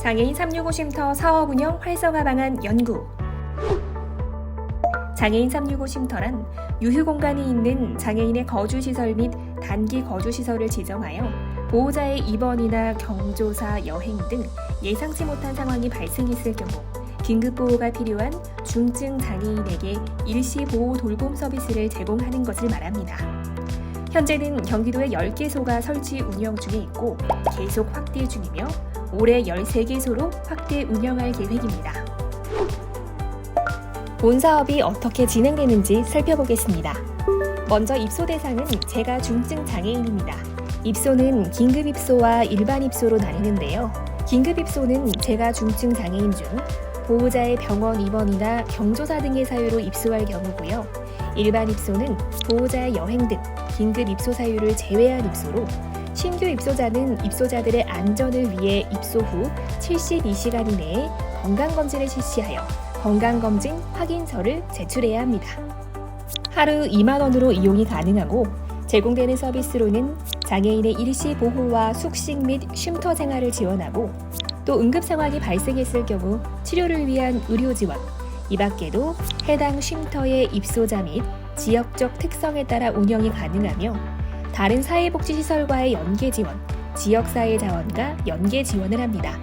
장애인 365 쉼터 사업 운영 활성화 방안 연구. 장애인 365 쉼터란 유휴 공간이 있는 장애인의 거주시설 및 단기 거주시설을 지정하여 보호자의 입원이나 경조사, 여행 등 예상치 못한 상황이 발생했을 경우 긴급보호가 필요한 중증 장애인에게 일시보호 돌봄 서비스를 제공하는 것을 말합니다. 현재는 경기도에 10개소가 설치 운영 중에 있고 계속 확대 중이며 올해 13개소로 확대 운영할 계획입니다. 본 사업이 어떻게 진행되는지 살펴보겠습니다. 먼저 입소 대상은 재가 중증 장애인입니다. 입소는 긴급 입소와 일반 입소로 나뉘는데요. 긴급 입소는 재가 중증 장애인 중 보호자의 병원 입원이나 경조사 등의 사유로 입소할 경우고요. 일반 입소는 보호자의 여행 등 긴급 입소 사유를 제외한 입소로 신규 입소자는 입소자들의 안전을 위해 입소 후 72시간 이내에 건강검진을 실시하여 건강검진 확인서를 제출해야 합니다. 하루 2만 원으로 이용이 가능하고 제공되는 서비스로는 장애인의 일시 보호와 숙식 및 쉼터 생활을 지원하고 또 응급 상황이 발생했을 경우 치료를 위한 의료 지원, 이 밖에도 해당 쉼터의 입소자 및 지역적 특성에 따라 운영이 가능하며 다른 사회복지시설과의 연계 지원, 지역사회자원과 연계 지원을 합니다.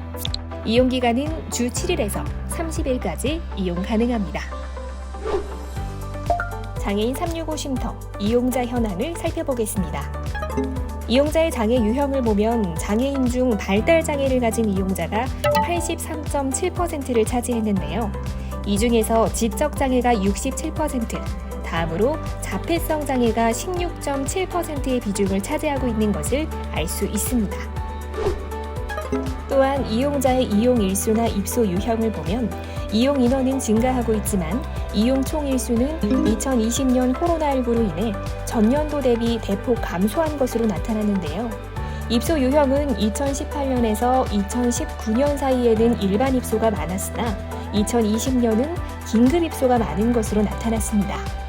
이용기간은 주 7일에서 30일까지 이용 가능합니다. 장애인 365 쉼터 이용자 현황을 살펴보겠습니다. 이용자의 장애 유형을 보면 장애인 중 발달 장애를 가진 이용자가 83.7%를 차지했는데요. 이 중에서 지적 장애가 67%, 다음으로 자폐성 장애가 16.7%의 비중을 차지하고 있는 것을 알 수 있습니다. 또한 이용자의 이용 일수나 입소 유형을 보면 이용 인원은 증가하고 있지만 이용 총 일수는 2020년 코로나19로 인해 전년도 대비 대폭 감소한 것으로 나타나는데요. 입소 유형은 2018년에서 2019년 사이에는 일반 입소가 많았으나 2020년은 긴급 입소가 많은 것으로 나타났습니다.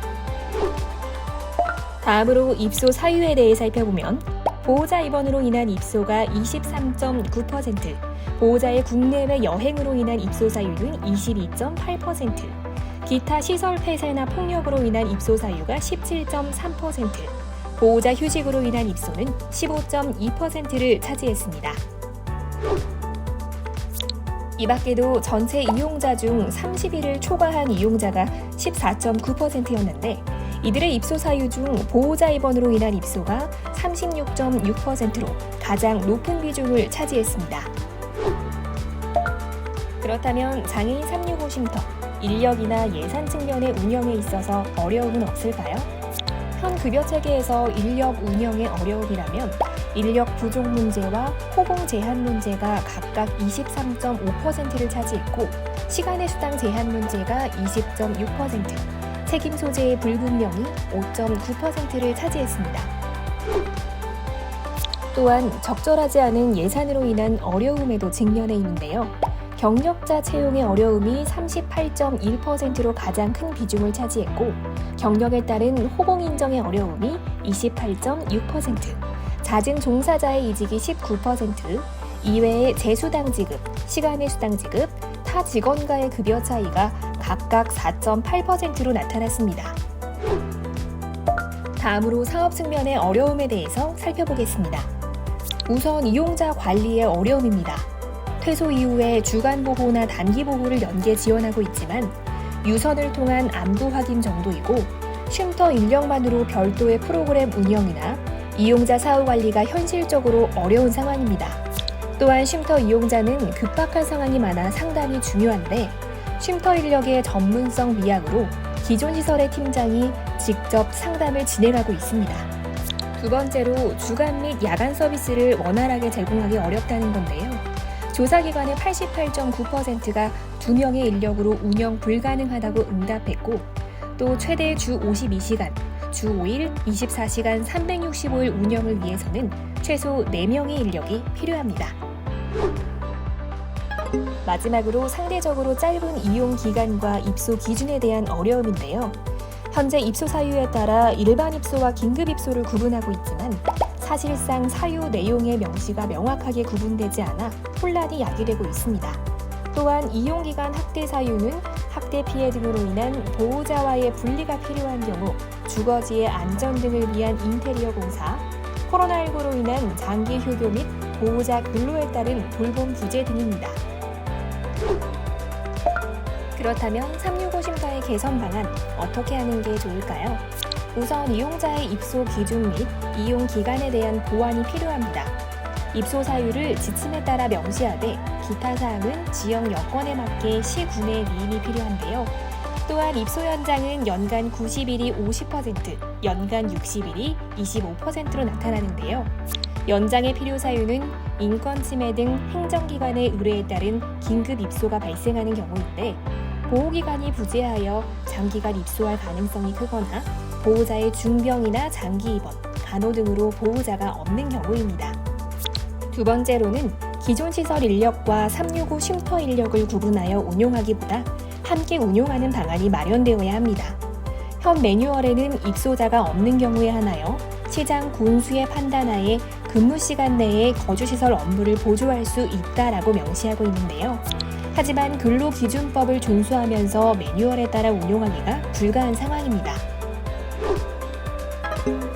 다음으로 입소 사유에 대해 살펴보면 보호자 입원으로 인한 입소가 23.9%, 보호자의 국내외 여행으로 인한 입소 사유는 22.8%, 기타 시설 폐쇄나 폭력으로 인한 입소 사유가 17.3%, 보호자 휴직으로 인한 입소는 15.2%를 차지했습니다. 이 밖에도 전체 이용자 중 30일을 초과한 이용자가 14.9%였는데 이들의 입소 사유 중 보호자 입원으로 인한 입소가 36.6%로 가장 높은 비중을 차지했습니다. 그렇다면 장애인 365 쉼터, 인력이나 예산 측면의 운영에 있어서 어려움은 없을까요? 현 급여 체계에서 인력 운영의 어려움이라면 인력 부족 문제와 호봉 제한 문제가 각각 23.5%를 차지했고 시간의 수당 제한 문제가 20.6%, 책임 소재의 불분명이 5.9%를 차지했습니다. 또한 적절하지 않은 예산으로 인한 어려움에도 직면해 있는데요. 경력자 채용의 어려움이 38.1%로 가장 큰 비중을 차지했고 경력에 따른 호봉 인정의 어려움이 28.6%, 자증 종사자의 이직이 19%, 이외에 재수당 지급, 시간의 수당 지급, 타 직원과의 급여 차이가 각각 4.8%로 나타났습니다. 다음으로 사업 측면의 어려움에 대해서 살펴보겠습니다. 우선 이용자 관리의 어려움입니다. 퇴소 이후에 주간 보호나 단기 보호를 연계 지원하고 있지만 유선을 통한 안부 확인 정도이고 쉼터 인력만으로 별도의 프로그램 운영이나 이용자 사후 관리가 현실적으로 어려운 상황입니다. 또한 쉼터 이용자는 급박한 상황이 많아 상담이 중요한데 쉼터 인력의 전문성 미약으로 기존 시설의 팀장이 직접 상담을 진행하고 있습니다. 두 번째로 주간 및 야간 서비스를 원활하게 제공하기 어렵다는 건데요. 조사기관의 88.9%가 2명의 인력으로 운영 불가능하다고 응답했고 또 최대 주 52시간, 주 5일, 24시간 365일 운영을 위해서는 최소 4명의 인력이 필요합니다. 마지막으로 상대적으로 짧은 이용 기간과 입소 기준에 대한 어려움인데요. 현재 입소 사유에 따라 일반 입소와 긴급 입소를 구분하고 있지만 사실상 사유 내용의 명시가 명확하게 구분되지 않아 혼란이 야기되고 있습니다. 또한 이용기간 확대 사유는 학대 피해 등으로 인한 보호자와의 분리가 필요한 경우, 주거지의 안전 등을 위한 인테리어 공사, 코로나19로 인한 장기 휴교 및 보호자 근로에 따른 돌봄 부재 등입니다. 그렇다면 365 쉼터의 개선 방안 어떻게 하는 게 좋을까요? 우선 이용자의 입소 기준 및 이용 기간에 대한 보완이 필요합니다. 입소 사유를 지침에 따라 명시하되 기타 사항은 지역 여건에 맞게 시군의 미임이 필요한데요. 또한 입소 연장은 연간 90일이 50%, 연간 60일이 25%로 나타나는데요. 연장의 필요 사유는 인권 침해 등 행정기관의 의뢰에 따른 긴급 입소가 발생하는 경우인데, 보호기간이 부재하여 장기간 입소할 가능성이 크거나 보호자의 중병이나 장기 입원, 간호 등으로 보호자가 없는 경우입니다. 두 번째로는 기존 시설 인력과 365 쉼터 인력을 구분하여 운용하기보다 함께 운용하는 방안이 마련되어야 합니다. 현 매뉴얼에는 입소자가 없는 경우에 한하여 시장 군수의 판단하에 근무 시간 내에 거주시설 업무를 보조할 수 있다라고 명시하고 있는데요. 하지만 근로기준법을 준수하면서 매뉴얼에 따라 운용하기가 불가한 상황입니다.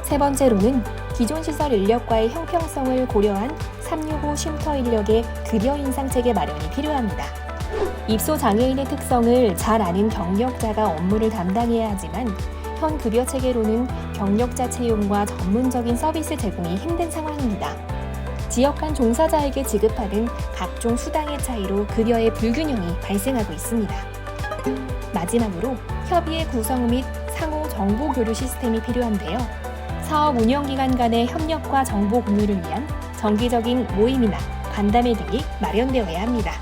세 번째로는 기존 시설 인력과의 형평성을 고려한 365 쉼터 인력의 급여 인상 체계 마련이 필요합니다. 입소 장애인의 특성을 잘 아는 경력자가 업무를 담당해야 하지만 현 급여 체계로는 경력자 채용과 전문적인 서비스 제공이 힘든 상황입니다. 지역 간 종사자에게 지급하는 각종 수당의 차이로 급여의 불균형이 발생하고 있습니다. 마지막으로 협의회 구성 및 상호 정보 교류 시스템이 필요한데요. 사업 운영기관 간의 협력과 정보 공유를 위한 정기적인 모임이나 간담회 등이 마련되어야 합니다.